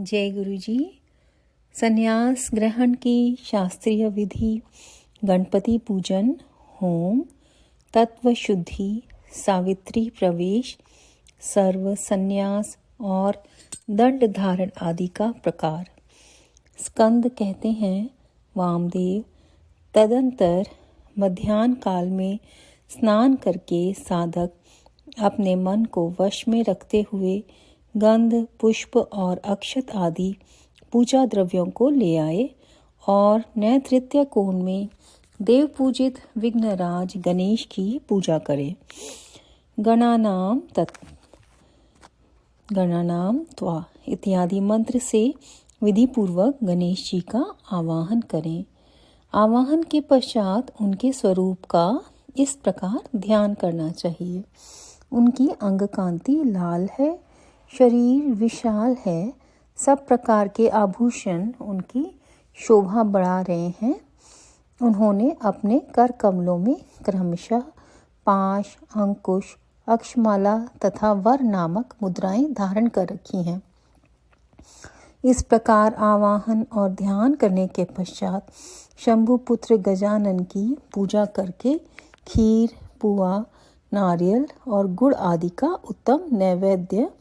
जय गुरु जी। संन्यास ग्रहण की शास्त्रीय विधि, गणपति पूजन, होम, तत्व शुद्धि, सावित्री प्रवेश, सर्व संन्यास और दंड धारण आदि का प्रकार। स्कंद कहते हैं वामदेव तदंतर मध्याह्न काल में स्नान करके साधक अपने मन को वश में रखते हुए गंध, पुष्प और अक्षत आदि पूजा द्रव्यों को ले आए और नैऋत्य कोण में देव पूजित विघ्नराज गणेश की पूजा करे। गणानाम त्वा इत्यादि मंत्र से विधि पूर्वक गणेश जी का आवाहन करें। आवाहन के पश्चात उनके स्वरूप का इस प्रकार ध्यान करना चाहिए। उनकी अंग कांति लाल है, शरीर विशाल है, सब प्रकार के आभूषण उनकी शोभा बढ़ा रहे हैं। उन्होंने अपने कर कमलों में क्रमशः पाश, अंकुश, अक्षमाला तथा वर नामक मुद्राएं धारण कर रखी हैं। इस प्रकार आवाहन और ध्यान करने के पश्चात शंभु पुत्र गजानन की पूजा करके खीर, पुआ, नारियल और गुड़ आदि का उत्तम नैवेद्य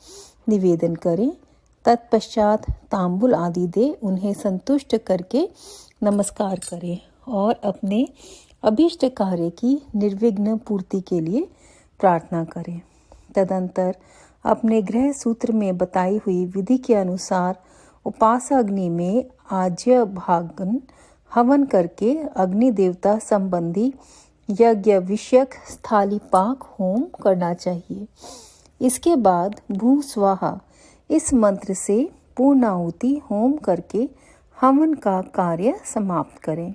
निवेदन करें। तत्पश्चात तांबुल आदि दे उन्हें संतुष्ट करके नमस्कार करें और अपने अभीष्ट कार्य की निर्विघ्न पूर्ति के लिए प्रार्थना करें। तदंतर अपने गृह सूत्र में बताई हुई विधि के अनुसार उपास अग्नि में आज्य भागन हवन करके अग्नि देवता संबंधी यज्ञ विषयक स्थाली पाक होम करना चाहिए। इसके बाद भू स्वाहा इस मंत्र से पूर्णाहुति होम करके हवन का कार्य समाप्त करें।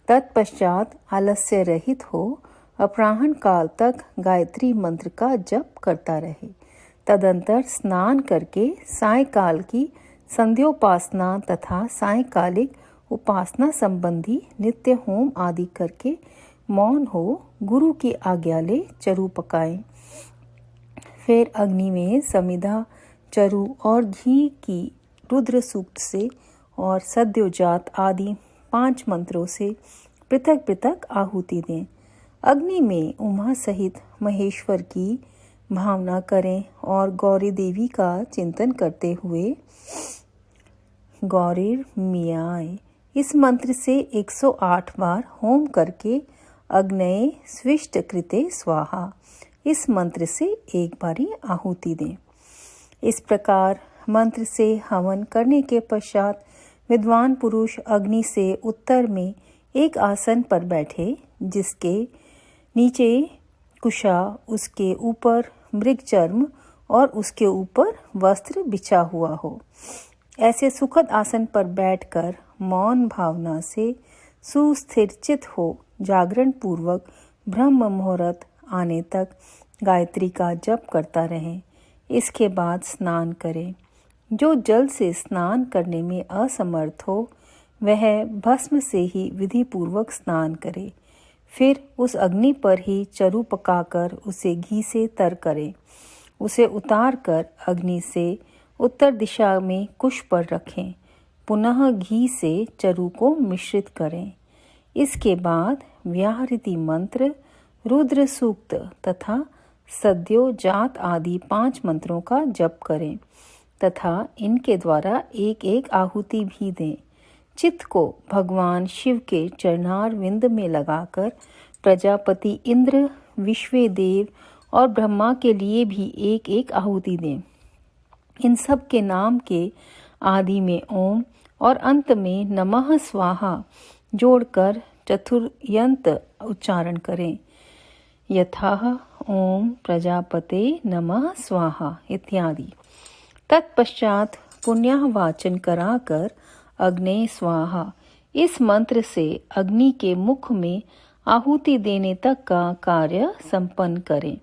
तत्पश्चात आलस्य रहित हो अपराह्न काल तक गायत्री मंत्र का जप करता रहे। तदंतर स्नान करके सायंकाल की संध्योपासना तथा सायंकालिक उपासना संबंधी नित्य होम आदि करके मौन हो गुरु की आज्ञा ले चरु पकाएं। फिर अग्नि में समिधा, चरु और घी की रुद्र सूक्त से और सद्योजात आदि 5 मंत्रों से पृथक पृथक आहुति दें। अग्नि में उमा सहित महेश्वर की भावना करें और गौरी देवी का चिंतन करते हुए गौरीर मियाय इस मंत्र से 108 बार होम करके अग्नये स्विष्ट कृते स्वाहा इस मंत्र से एक बारी आहुति दें। इस प्रकार मंत्र से हवन करने के पश्चात विद्वान पुरुष अग्नि से उत्तर में एक आसन पर बैठे, जिसके नीचे कुशा, उसके ऊपर मृगचर्म और उसके ऊपर वस्त्र बिछा हुआ हो। ऐसे सुखद आसन पर बैठकर मौन भावना से सुस्थिर चित हो जागरण पूर्वक ब्रह्म मुहूर्त आने तक गायत्री का जप करता रहे। इसके बाद स्नान करें। जो जल से स्नान करने में असमर्थ हो वह भस्म से ही विधि पूर्वक स्नान करे। फिर उस अग्नि पर ही चरु पकाकर उसे घी से तर करे। उसे उतार कर अग्नि से उत्तर दिशा में कुश पर रखें। पुनः घी से चरु को मिश्रित करें। इसके बाद व्याहृति मंत्र, रुद्र सूक्त तथा सद्यो जात आदि 5 मंत्रों का जप करें तथा इनके द्वारा एक एक आहुति भी दें। चित्त को भगवान शिव के चरणार विंद में लगाकर प्रजापति इंद्र, विश्वदेव और ब्रह्मा के लिए भी एक एक आहुति दें। इन सब के नाम के आदि में ओम और अंत में नमः स्वाहा जोड़कर चतुर्यंत उच्चारण करें। यथाह ओम प्रजापते नमः स्वाहा इत्यादि। तत्पश्चात पुण्यः वाचन कराकर अग्ने स्वाहा इस मंत्र से अग्नि के मुख में आहुति देने तक का कार्य संपन्न करें।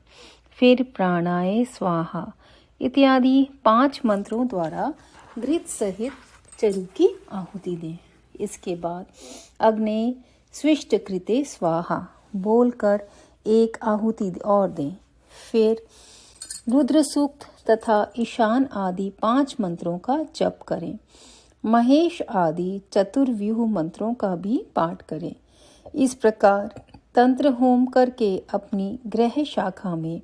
फिर प्राणाय स्वाहा इत्यादि 5 मंत्रों द्वारा घृत सहित चरु की आहुति दें। इसके बाद अग्ने स्विष्ट कृते स्वाहा बोलकर एक आहुति और दें। फिर रुद्र सूक्त तथा ईशान आदि 5 मंत्रों का जप करें। महेश आदि चतुर्व्यूह मंत्रों का भी पाठ करें। इस प्रकार तंत्र होम करके अपनी ग्रह शाखा में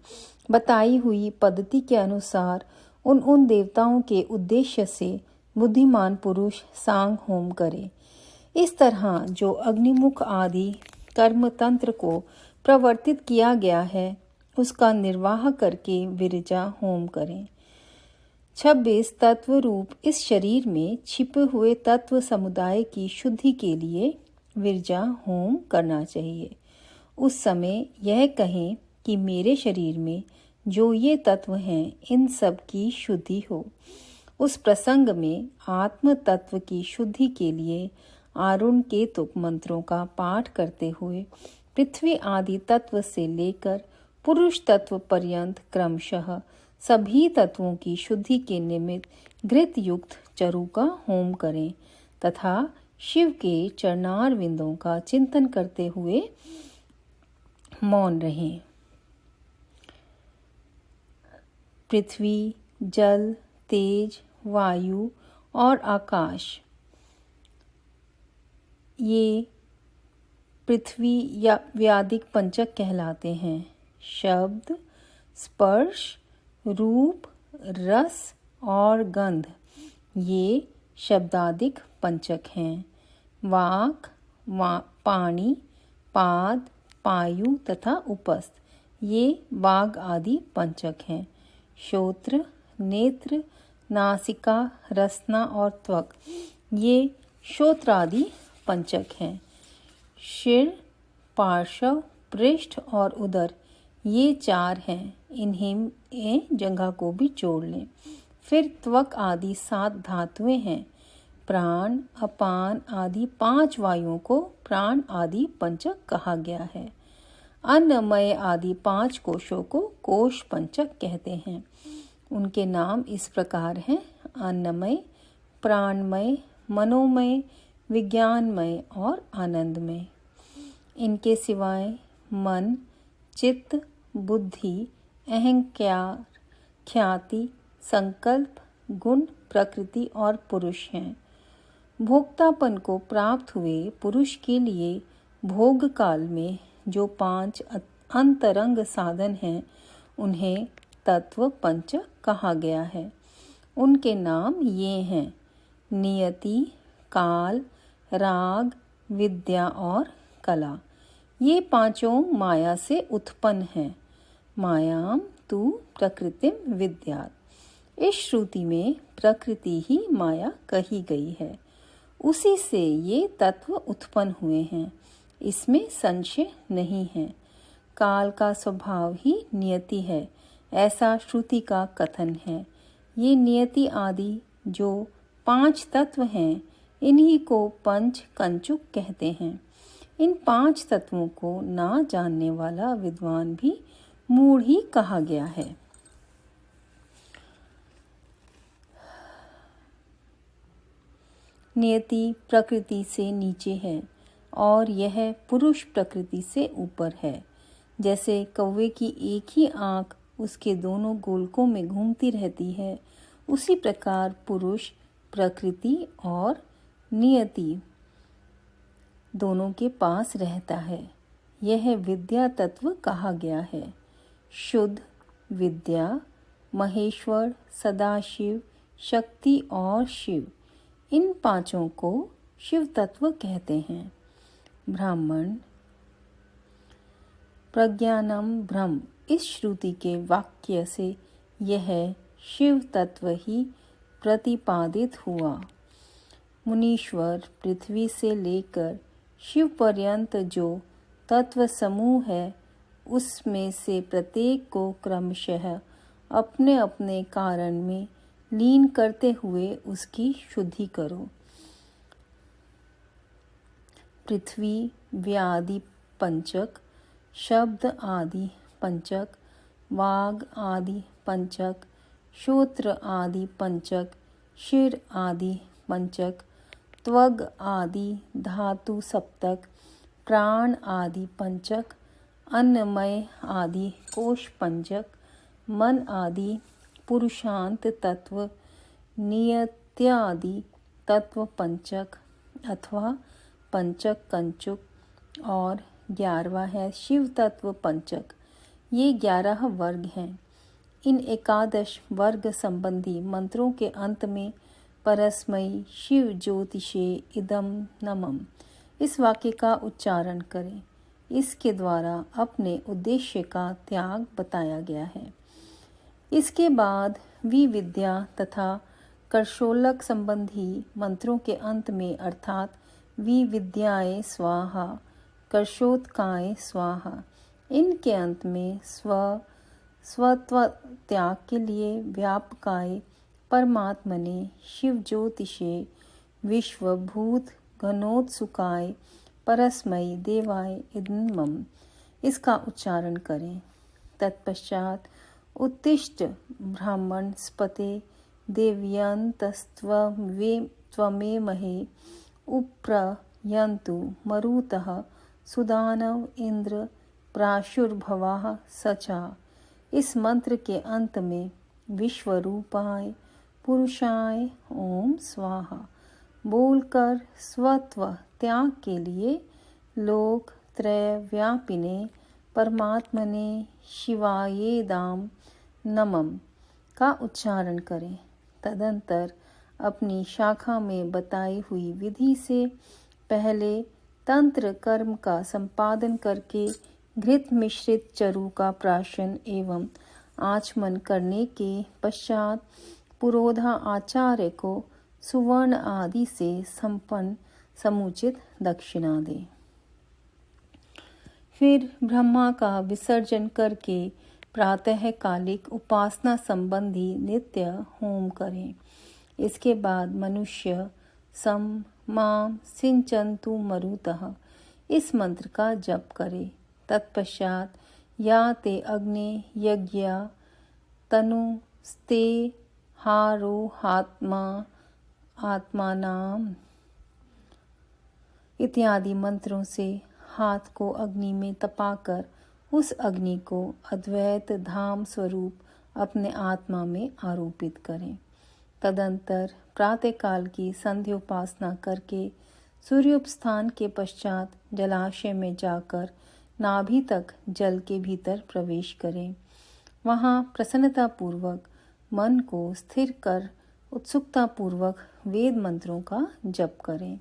बताई हुई पद्धति के अनुसार उन देवताओं के उद्देश्य से बुद्धिमान पुरुष सांग होम करे। इस तरह जो अग्निमुख आदि कर्म तंत्र को प्रवर्तित किया गया है उसका निर्वाह करके विरजा होम करें। 26 तत्व रूप इस शरीर में छिपे हुए तत्व समुदाय की शुद्धि के लिए विरजा होम करना चाहिए। उस समय यह कहें कि मेरे शरीर में जो ये तत्व हैं इन सब की शुद्धि हो। उस प्रसंग में आत्म तत्व की शुद्धि के लिए आरुण केतुक मंत्रों का पाठ करते हुए पृथ्वी आदि तत्व से लेकर पुरुष तत्व पर्यंत क्रमशः सभी तत्वों की शुद्धि के निमित्त घृत युक्त चरु का होम करें तथा शिव के चरणार विंदों का चिंतन करते हुए मौन रहें। पृथ्वी, जल, तेज, वायु और आकाश ये पृथ्वी या व्यादिक पंचक कहलाते हैं। शब्द, स्पर्श, रूप, रस और गंध ये शब्दादिक पंचक हैं। वाक, पाणी, पाद, पायु तथा उपस्थ ये वाग आदि पंचक हैं। श्रोत्र, नेत्र, नासिका, रसना और त्वक ये श्रोत्रादि पंचक हैं। शिर, पार्श्व, पृष्ठ और उदर ये 4 हैं। इन्हें जंघा को भी जोड़ लें। फिर त्वक आदि 7 धातुएं हैं। प्राण, अपान आदि 5 वायुओं को प्राण आदि पंचक कहा गया है। अन्नमय आदि 5 कोशों को कोश पंचक कहते हैं। उनके नाम इस प्रकार हैं: अन्नमय, प्राणमय, मनोमय, विज्ञानमय और आनंदमय। इनके सिवाय मन, चित्त, बुद्धि, अहंकार, ख्याति, संकल्प, गुण, प्रकृति और पुरुष हैं। भोक्तापन को प्राप्त हुए पुरुष के लिए भोग काल में जो 5 अंतरंग साधन हैं उन्हें तत्व पंचक कहा गया है। उनके नाम ये हैं: नियति, काल, राग, विद्या और कला। ये 5 माया से उत्पन्न हैं। मायाम तु प्रकृतिम विद्यात्। इस श्रुति में प्रकृति ही माया कही गई है। उसी से ये तत्व उत्पन्न हुए हैं, इसमें संशय नहीं है। काल का स्वभाव ही नियति है, ऐसा श्रुति का कथन है। ये नियति आदि जो 5 तत्व हैं इन्हीं को पंच कंचुक कहते हैं। इन 5 तत्वों को ना जानने वाला विद्वान भी मूढ़ ही कहा गया है। नियति प्रकृति से नीचे है और यह पुरुष प्रकृति से ऊपर है। जैसे कौवे की एक ही आँख उसके दोनों गोलकों में घूमती रहती है, उसी प्रकार पुरुष प्रकृति और नियति दोनों के पास रहता है। यह विद्या तत्व कहा गया है। शुद्ध विद्या, महेश्वर, सदाशिव, शक्ति और शिव इन 5 को शिव तत्व कहते हैं। ब्राह्मण प्रज्ञानम ब्रह्म इस श्रुति के वाक्य से यह शिव तत्व ही प्रतिपादित हुआ। मुनीश्वर पृथ्वी से लेकर शिव पर्यंत जो तत्व समूह है उसमें से प्रत्येक को क्रमशः अपने अपने कारण में लीन करते हुए उसकी शुद्धि करो। पृथ्वी व्यादि पंचक, शब्द आदि पंचक, वाग आदि पंचक, श्रोत्र आदि पंचक, शिर आदि पंचक, त्वग आदि धातु सप्तक, प्राण आदि पंचक, अन्नमय आदि कोश पंचक, मन आदि पुरुषांत तत्व, नियत्यादि तत्व पंचक अथवा पंचक कंचुक, और 11वां है शिव तत्व पंचक। ये 11 वर्ग हैं। इन 11 वर्ग संबंधी मंत्रों के अंत में परस्मै शिव ज्योतिषे इदं नमः इस वाक्य का उच्चारण करें। इसके द्वारा अपने उद्देश्य का त्याग बताया गया है। इसके बाद विविद्या तथा कर्षोलक संबंधी मंत्रों के अंत में अर्थात विविद्याय स्वाहा, कर्षोत्काय स्वाहा, इनके अंत में स्वत्व त्याग के लिए व्यापकाय परमात्मने शिव ज्योतिषे विश्वभूत घनोत्सुकाय परस्मै देवाय इदं इसका उच्चारण करें। तत्पश्चात उत्तिष्ठ ब्राह्मण स्पते देव्यन्तस्त्वमेमहे उप्रयन्तु मरुतः सुदानव इंद्र प्राशुर्भवाः सचा। इस मंत्र के अंत में विश्वरूपाय पुरुषाय ओम स्वाहा बोलकर स्वत्व त्याग के लिए लोक त्रय व्यापिने परमात्मने शिवायेदाम नमः का उच्चारण करें। तदंतर अपनी शाखा में बताई हुई विधि से पहले तंत्र कर्म का संपादन करके घृत मिश्रित चरु का प्राशन एवं आचमन करने के पश्चात पुरोधा आचार्य को सुवर्ण आदि से संपन्न समुचित दक्षिणा दे। फिर ब्रह्मा का विसर्जन करके प्रातःकालिक उपासना संबंधी नित्य होम करें। इसके बाद मनुष्य सम माम सिंचन्तु मरुतः इस मंत्र का जप करे। तत्पश्चात या ते अग्ने यज्ञा तनुस्ते हारोहात्मा आत्मानाम इत्यादि मंत्रों से हाथ को अग्नि में तपाकर उस अग्नि को अद्वैत धाम स्वरूप अपने आत्मा में आरोपित करें। तदंतर प्रातःकाल की संध्योपासना करके सूर्योपस्थान के पश्चात जलाशय में जाकर नाभि तक जल के भीतर प्रवेश करें। वहाँ प्रसन्नता पूर्वक मन को स्थिर कर उत्सुकता पूर्वक वेद मंत्रों का जप करें।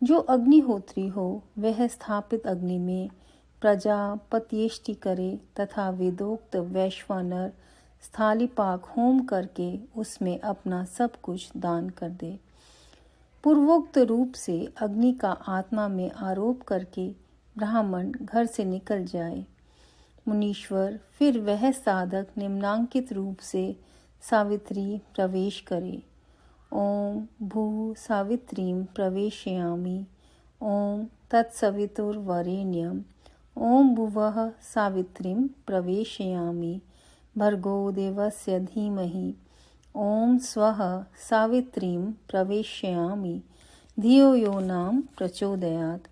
जो अग्निहोत्री हो वह स्थापित अग्नि में प्रजापत्येष्टि करे तथा वेदोक्त वैश्वानर स्थालीपाक होम करके उसमें अपना सब कुछ दान कर दे। पूर्वोक्त रूप से अग्नि का आत्मा में आरोप करके ब्राह्मण घर से निकल जाए। मुनीश्वर फिर वह साधक निम्नांकित रूप से सावित्री प्रवेश करे। ओम भू सावित्रीं प्रवेशयामि। ओम तत्सवितुर्वरेण्यम्। ओम भुवः सावित्रीं प्रवेशयामि। भर्गो देवस्य धीमहि। ओम स्वः सावित्रीं प्रवेशयामि। धियो यो नाम प्रचोदयात्।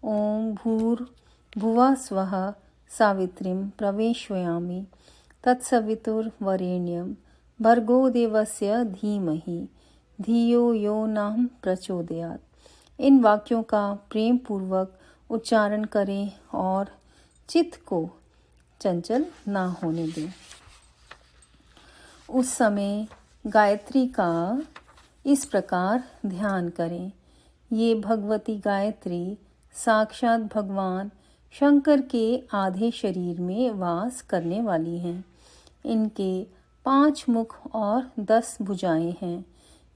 ओम भूर्भुवः स्वः सावित्रीं प्रवेशयामि। तत्सवितुर्वरेण्यं भर्गो देवस्य धीमहि धियो यो नाम प्रचोदयात्। इन वाक्यों का प्रेम पूर्वक उच्चारण करें और चित्त को चंचल ना होने दें। उस समय गायत्री का इस प्रकार ध्यान करें। ये भगवती गायत्री साक्षात भगवान शंकर के आधे शरीर में वास करने वाली हैं। इनके 5 मुख और 10 भुजाएं हैं।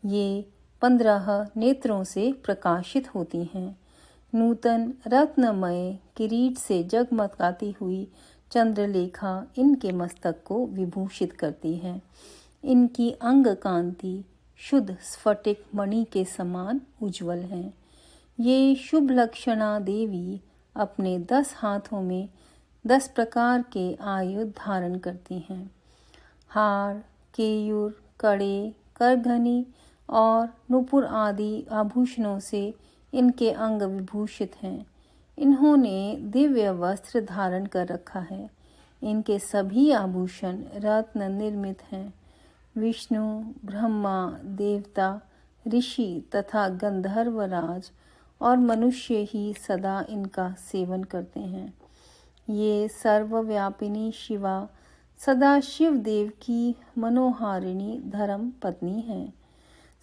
ये 15 नेत्रों से प्रकाशित होती हैं। नूतन रत्नमय किरीट से जगमगाती हुई चंद्रलेखा इनके मस्तक को विभूषित करती है। इनकी अंग कांति शुद्ध स्फटिक मणि के समान उज्जवल है। ये शुभ लक्षणा देवी अपने 10 हाथों में 10 प्रकार के आयुध धारण करती हैं। हार, केयूर, कड़े, करघनी और नुपुर आदि आभूषणों से इनके अंग विभूषित हैं। इन्होंने दिव्य वस्त्र धारण कर रखा है। इनके सभी आभूषण रत्न निर्मित हैं। विष्णु, ब्रह्मा, देवता, ऋषि तथा गंधर्वराज और मनुष्य ही सदा इनका सेवन करते हैं। ये सर्वव्यापिनी शिवा सदा शिव देव की मनोहारिणी धर्म पत्नी है।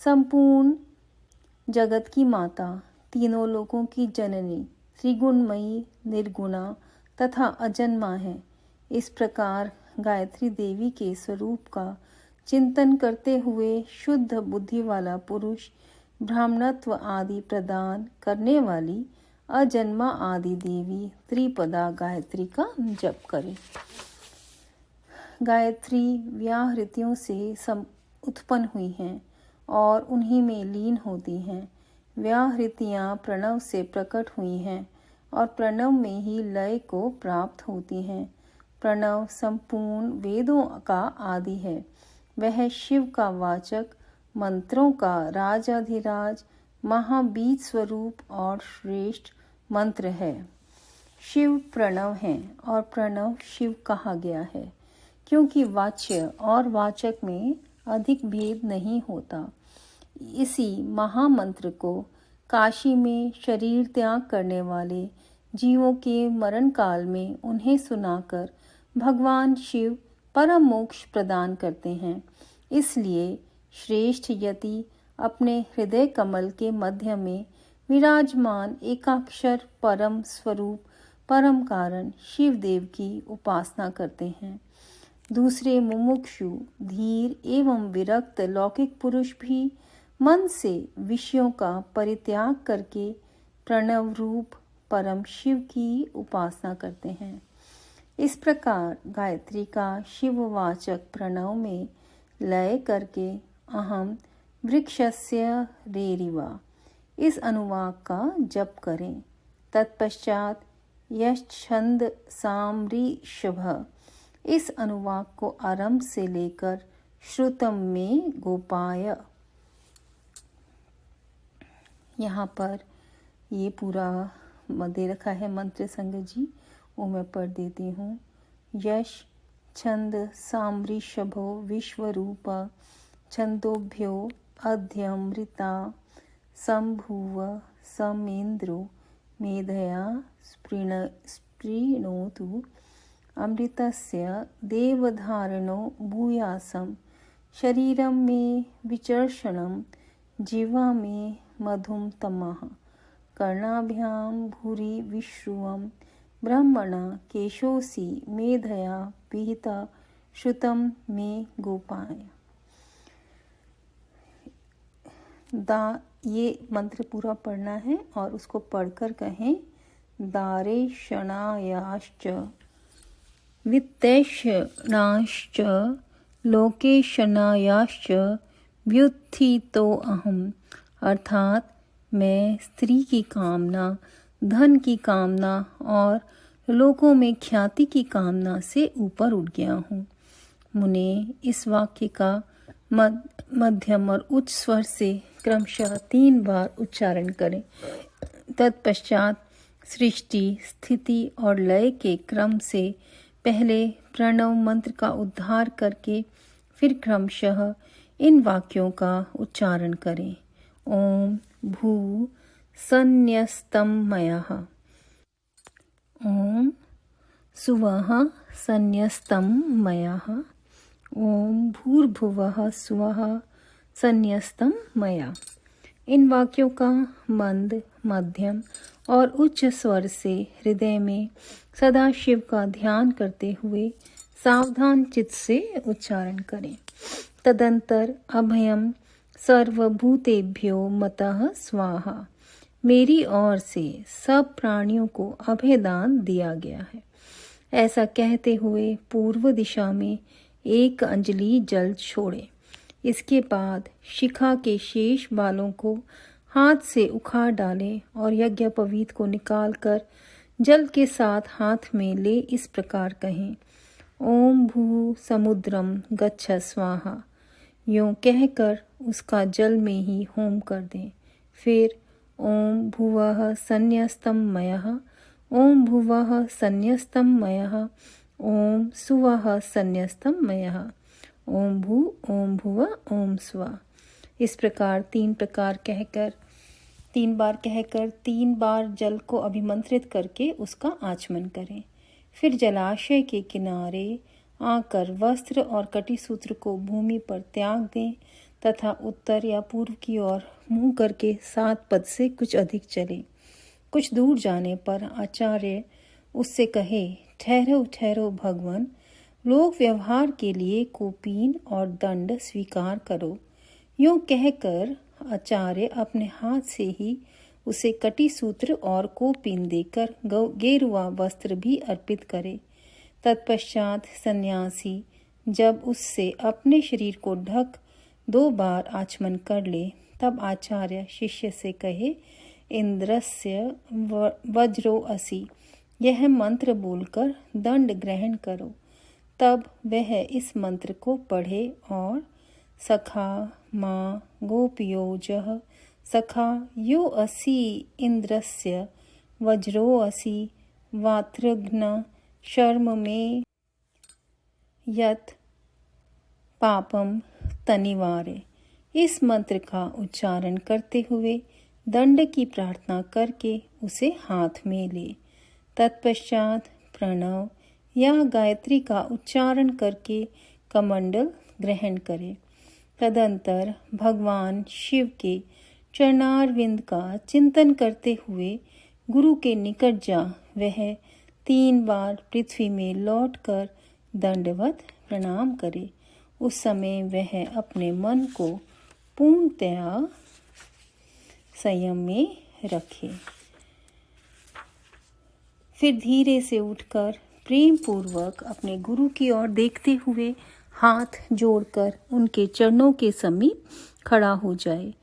संपूर्ण जगत की माता, तीनों लोकों की जननी, त्रिगुणमयी, निर्गुणा तथा अजन्मा है। इस प्रकार गायत्री देवी के स्वरूप का चिंतन करते हुए शुद्ध बुद्धि वाला पुरुष ब्राह्मणत्व आदि प्रदान करने वाली अजन्मा आदि देवी त्रिपदा गायत्री का जप करे। गायत्री व्याहृतियों से उत्पन्न हुई हैं और उन्हीं में लीन होती हैं। व्याहृतियाँ प्रणव से प्रकट हुई हैं और प्रणव में ही लय को प्राप्त होती हैं। प्रणव संपूर्ण वेदों का आदि है। वह शिव का वाचक, मंत्रों का राजाधिराज, महाबीज स्वरूप और श्रेष्ठ मंत्र है। शिव प्रणव है और प्रणव शिव कहा गया है क्योंकि वाच्य और वाचक में अधिक भेद नहीं होता। इसी महामंत्र को काशी में शरीर त्याग करने वाले जीवों के मरण काल में उन्हें सुनाकर भगवान शिव परम मोक्ष प्रदान करते हैं। इसलिए श्रेष्ठ यति अपने हृदय कमल के मध्य में विराजमान एकाक्षर परम स्वरूप परम कारण शिव देव की उपासना करते हैं। दूसरे मुमुक्षु, धीर एवं विरक्त लौकिक पुरुष भी मन से विषयों का परित्याग करके प्रणव रूप परम शिव की उपासना करते हैं। इस प्रकार गायत्री का शिववाचक प्रणव में लय करके अहम वृक्षस्य रेरिवा इस अनुवाक का जप करें। तत्पश्चात यश्छंद सामृषभ इस अनुवाक को आरंभ से लेकर श्रुतम में गोपाय। यहाँ पर ये पूरा दे रखा है मंत्र संग जी, वो मैं पढ़ देती हूँ। यश छंद सामृषभो विश्वरूप छंदोभ्यो अध्यमृता संभुव समेन्द्रो मेधया स्पृणोतु अमृतस्य देवधारणो भूयासं शरीरं मे विचर्षणं जिह्वा मे मधुम तमः कर्णाभ्यां भूरि विश्रुवं ब्रह्मणा केशोऽसि मेधया विहिता श्रुतं मे गोपाय। ये मंत्र पूरा पढ़ना है और उसको पढ़कर कहें दारेशणायाश्च वित्तैषणाश्च लोकेशनायाश्च व्युत्थितो अहम्, अर्थात मैं स्त्री की कामना, धन की कामना और लोकों में ख्याति की कामना से ऊपर उठ गया हूँ। मुने इस वाक्य का मध्यम और उच्च स्वर से क्रमशः 3 बार उच्चारण करें। तत्पश्चात सृष्टि, स्थिति और लय के क्रम से पहले प्रणव मंत्र का उद्धार करके फिर क्रमशः इन वाक्यों का उच्चारण करें। ओम भू संन्यस्तं मयः, ओम सुवः संन्यस्तं मयः, ओम भूर्भुवः स्वः संन्यस्तं मया। इन वाक्यों का मंद, मध्यम और उच्च स्वर से हृदय में सदा शिव का ध्यान करते हुए सावधान चित्त से उच्चारण करें। तदंतर अभयम सर्वभूतेभ्यो मतः स्वाहा, मेरी ओर से सब प्राणियों को अभयदान दिया गया है। ऐसा कहते हुए पूर्व दिशा में 1 अंजलि जल छोड़ें। इसके बाद शिखा के शेष बालों को हाथ से उखाड़ डालें और यज्ञोपवीत को निकालकर जल के साथ हाथ में ले इस प्रकार कहें, ओम भू समुद्रम गच्छ स्वाहा। यूँ कहकर उसका जल में ही होम कर दें। फिर ओम भुवः संन्यस्तं मयः, ओम भुवः संन्यस्तं मयः, ओम सुवः संन्यस्तं मयः, ओम भू ओम भुव ओम स्वा। इस प्रकार 3 बार कहकर 3 बार जल को अभिमंत्रित करके उसका आचमन करें। फिर जलाशय के किनारे आकर वस्त्र और कटिसूत्र को भूमि पर त्याग दें तथा उत्तर या पूर्व की ओर मुंह करके 7 पद से कुछ अधिक चले। कुछ दूर जाने पर आचार्य उससे कहे, ठहरो ठहरो भगवान, लोक व्यवहार के लिए कोपीन और दंड स्वीकार करो। यूं कहकर आचार्य अपने हाथ से ही उसे कटिसूत्र और कोपीन देकर गेरुआ वस्त्र भी अर्पित करे। तत्पश्चात सन्यासी जब उससे अपने शरीर को ढक 2 बार आचमन कर ले, तब आचार्य शिष्य से कहे, इंद्रस्य वज्रो असि, यह मंत्र बोलकर दंड ग्रहण करो। तब वह इस मंत्र को पढ़े और सखा माँ गोपयोजः सखा यो असि इंद्रस्य वज्रो असि वात्रघ्न शर्म में यत पापम तनिवारे। इस मंत्र का उच्चारण करते हुए दंड की प्रार्थना करके उसे हाथ में ले। तत्पश्चात प्रणव या गायत्री का उच्चारण करके कमंडल ग्रहण करे। तदंतर भगवान शिव के चरणारविंद का चिंतन करते हुए गुरु के निकट जा वह 3 बार पृथ्वी में लौटकर दंडवत प्रणाम करे। उस समय वह अपने मन को पूर्णतया संयम में रखे। फिर धीरे से उठकर प्रेम पूर्वक अपने गुरु की ओर देखते हुए हाथ जोड़कर उनके चरणों के समीप खड़ा हो जाए।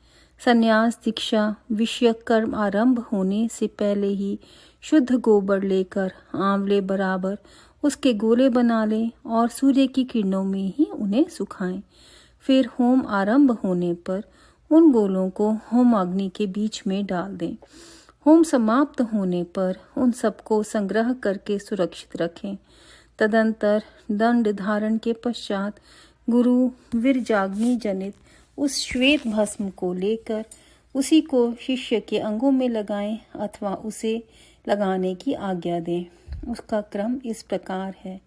संन्यास दीक्षा विषयक कर्म आरंभ होने से पहले ही शुद्ध गोबर लेकर आंवले बराबर उसके गोले बना लें और सूर्य की किरणों में ही उन्हें सुखाएं। फिर होम आरंभ होने पर उन गोलों को होमाग्नि के बीच में डाल दें। होम समाप्त होने पर उन सबको संग्रह करके सुरक्षित रखें। तदंतर दंड धारण के पश्चात गुरु विरजाग्नि जनित उस श्वेत भस्म को लेकर उसी को शिष्य के अंगों में लगाएं अथवा उसे लगाने की आज्ञा दें। उसका क्रम इस प्रकार है: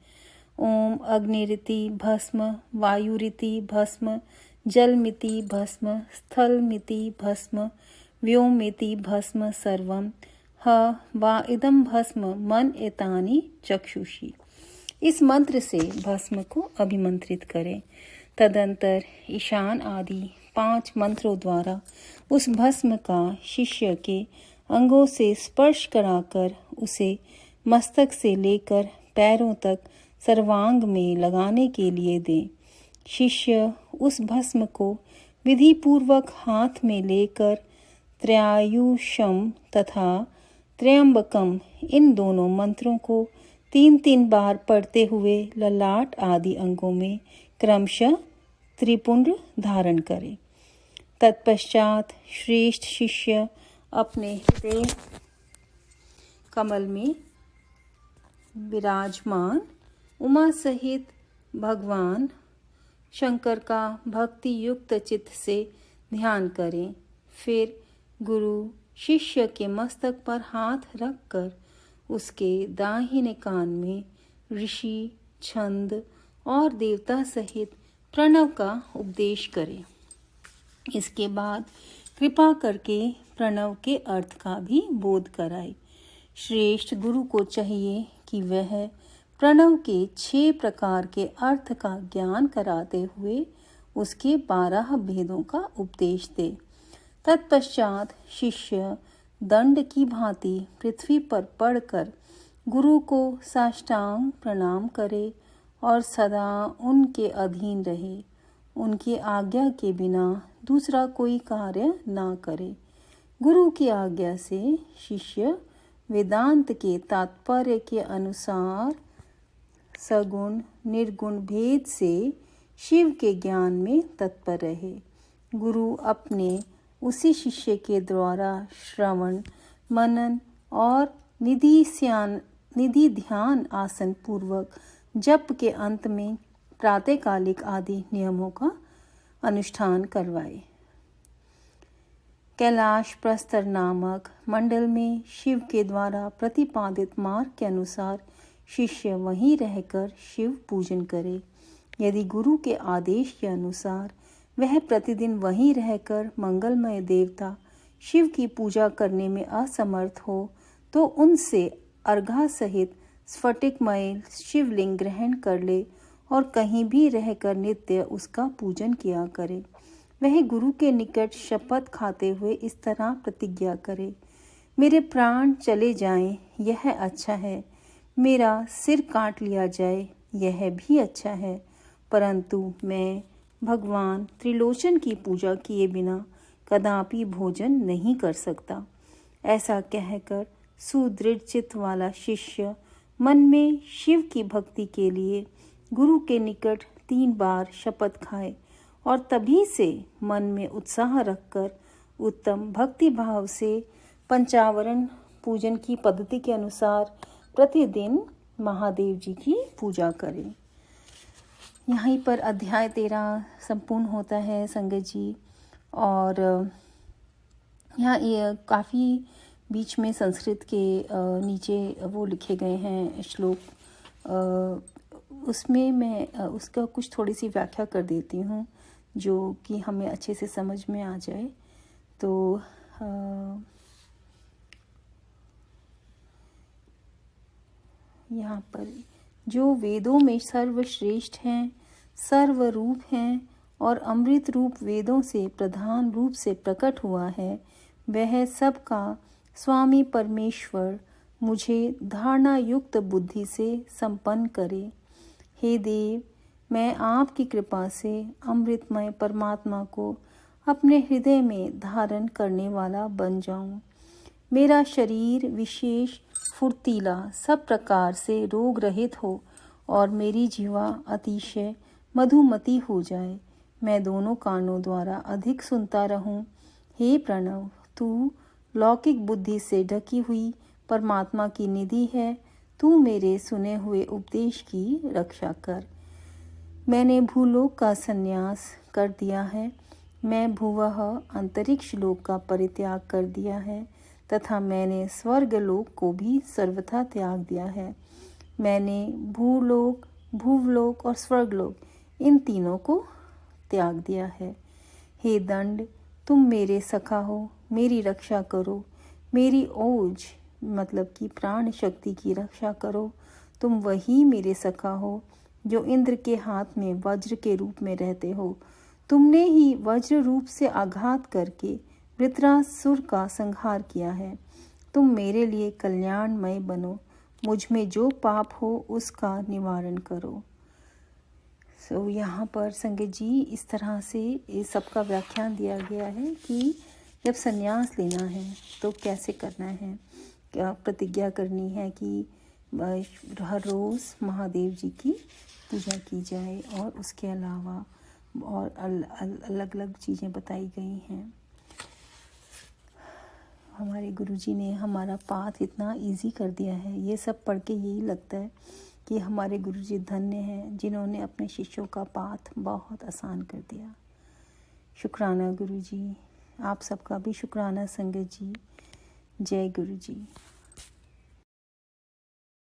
ओम अग्निरिति भस्म, वायुरिति भस्म, जलमिति भस्म, स्थलमिति भस्म, व्योमिति भस्म सर्वम ह वा इदं भस्म मन एतानि चक्षुषी। इस मंत्र से भस्म को अभिमंत्रित करें। तदंतर ईशान आदि 5 मंत्रों द्वारा उस भस्म का शिष्य के अंगों से स्पर्श कराकर उसे मस्तक से लेकर पैरों तक सर्वांग में लगाने के लिए दें। शिष्य उस भस्म को विधि पूर्वक हाथ में लेकर त्रयायुषम तथा त्र्यंबकम इन दोनों मंत्रों को 3-3 बार पढ़ते हुए ललाट आदि अंगों में क्रमशः त्रिपुंड धारण करे। तत्पश्चात श्रेष्ठ शिष्य अपने हृदय कमल में विराजमान उमा सहित भगवान शंकर का भक्ति युक्त चित्त से ध्यान करें। फिर गुरु शिष्य के मस्तक पर हाथ रखकर उसके दाहिने कान में ऋषि, छंद और देवता सहित प्रणव का उपदेश करें। इसके बाद कृपा करके प्रणव के अर्थ का भी बोध कराए। श्रेष्ठ गुरु को चाहिए कि वह प्रणव के 6 प्रकार के अर्थ का ज्ञान कराते हुए उसके 12 भेदों का उपदेश दे। तत्पश्चात शिष्य दंड की भांति पृथ्वी पर पड़कर गुरु को साष्टांग प्रणाम करे और सदा उनके अधीन रहे। उनकी आज्ञा के बिना दूसरा कोई कार्य ना करे। गुरु की आज्ञा से शिष्य वेदांत के तात्पर्य के अनुसार सगुण निर्गुण भेद से शिव के ज्ञान में तत्पर रहे। गुरु अपने उसी शिष्य के द्वारा श्रवण, मनन और निधि ध्यान आसन पूर्वक जप के अंत में प्रातःकालिक आदि नियमों का अनुष्ठान करवाए। कैलाश प्रस्तर नामक मंडल में शिव के द्वारा प्रतिपादित मार्ग के अनुसार शिष्य वहीं रहकर शिव पूजन करे। यदि गुरु के आदेश के अनुसार वह प्रतिदिन वहीं रहकर मंगलमय देवता शिव की पूजा करने में असमर्थ हो तो उनसे अर्घा सहित स्फटिकमय शिवलिंग ग्रहण कर ले और कहीं भी रहकर नित्य उसका पूजन किया करे। वह गुरु के निकट शपथ खाते हुए इस तरह प्रतिज्ञा करे, मेरे प्राण चले जाएं यह अच्छा है, मेरा सिर काट लिया जाए यह भी अच्छा है, परंतु मैं भगवान त्रिलोचन की पूजा किए बिना कदापि भोजन नहीं कर सकता। ऐसा कहकर सुदृढ़ चित्त वाला शिष्य मन में शिव की भक्ति के लिए गुरु के निकट 3 बार शपथ खाए और तभी से मन में उत्साह रखकर उत्तम भक्ति भाव से पंचावरण पूजन की पद्धति के अनुसार प्रतिदिन महादेव जी की पूजा करें। यहीं पर अध्याय 13 संपूर्ण होता है संगत जी। और यहाँ ये काफ़ी बीच में संस्कृत के नीचे वो लिखे गए हैं श्लोक, उसमें मैं उसका कुछ थोड़ी सी व्याख्या कर देती हूँ जो कि हमें अच्छे से समझ में आ जाए। तो यहाँ पर जो वेदों में सर्वश्रेष्ठ हैं, सर्वरूप हैं और अमृत रूप वेदों से प्रधान रूप से प्रकट हुआ है, वह सबका स्वामी परमेश्वर मुझे धारणा युक्त बुद्धि से संपन्न करे। हे देव, मैं आपकी कृपा से अमृतमय परमात्मा को अपने हृदय में धारण करने वाला बन जाऊं। मेरा शरीर विशेष फुर्तीला सब प्रकार से रोग रहित हो और मेरी जीवा अतिशय मधुमती हो जाए। मैं दोनों कानों द्वारा अधिक सुनता रहूं। हे प्रणव, तू लौकिक बुद्धि से ढकी हुई परमात्मा की निधि है। तू मेरे सुने हुए उपदेश की रक्षा कर। मैंने भूलोक का संन्यास कर दिया है। मैं भुवः अंतरिक्ष लोक का परित्याग कर दिया है तथा मैंने स्वर्ग लोक को भी सर्वथा त्याग दिया है। मैंने भूलोक, भूवलोक और स्वर्गलोक इन तीनों को त्याग दिया है। हे दंड, तुम मेरे सखा हो, मेरी रक्षा करो। मेरी ओज मतलब कि प्राण शक्ति की रक्षा करो। तुम वही मेरे सखा हो जो इंद्र के हाथ में वज्र के रूप में रहते हो। तुमने ही वज्र रूप से आघात करके वृत्रासुर का संहार किया है। तुम मेरे लिए कल्याणमय बनो। मुझ में जो पाप हो उसका निवारण करो। यहाँ पर संगत जी इस तरह से इस सब का व्याख्यान दिया गया है कि जब संन्यास लेना है तो कैसे करना है, क्या प्रतिज्ञा करनी है कि हर रोज़ महादेव जी की पूजा की जाए और उसके अलावा और अलग अलग चीज़ें बताई गई हैं। हमारे गुरुजी ने हमारा पाथ इतना इजी कर दिया है। ये सब पढ़ के यही लगता है कि हमारे गुरुजी धन्य हैं जिन्होंने अपने शिष्यों का पाथ बहुत आसान कर दिया। शुक्राना गुरुजी, आप सबका भी शुक्राना संगत जी। जय गुरुजी।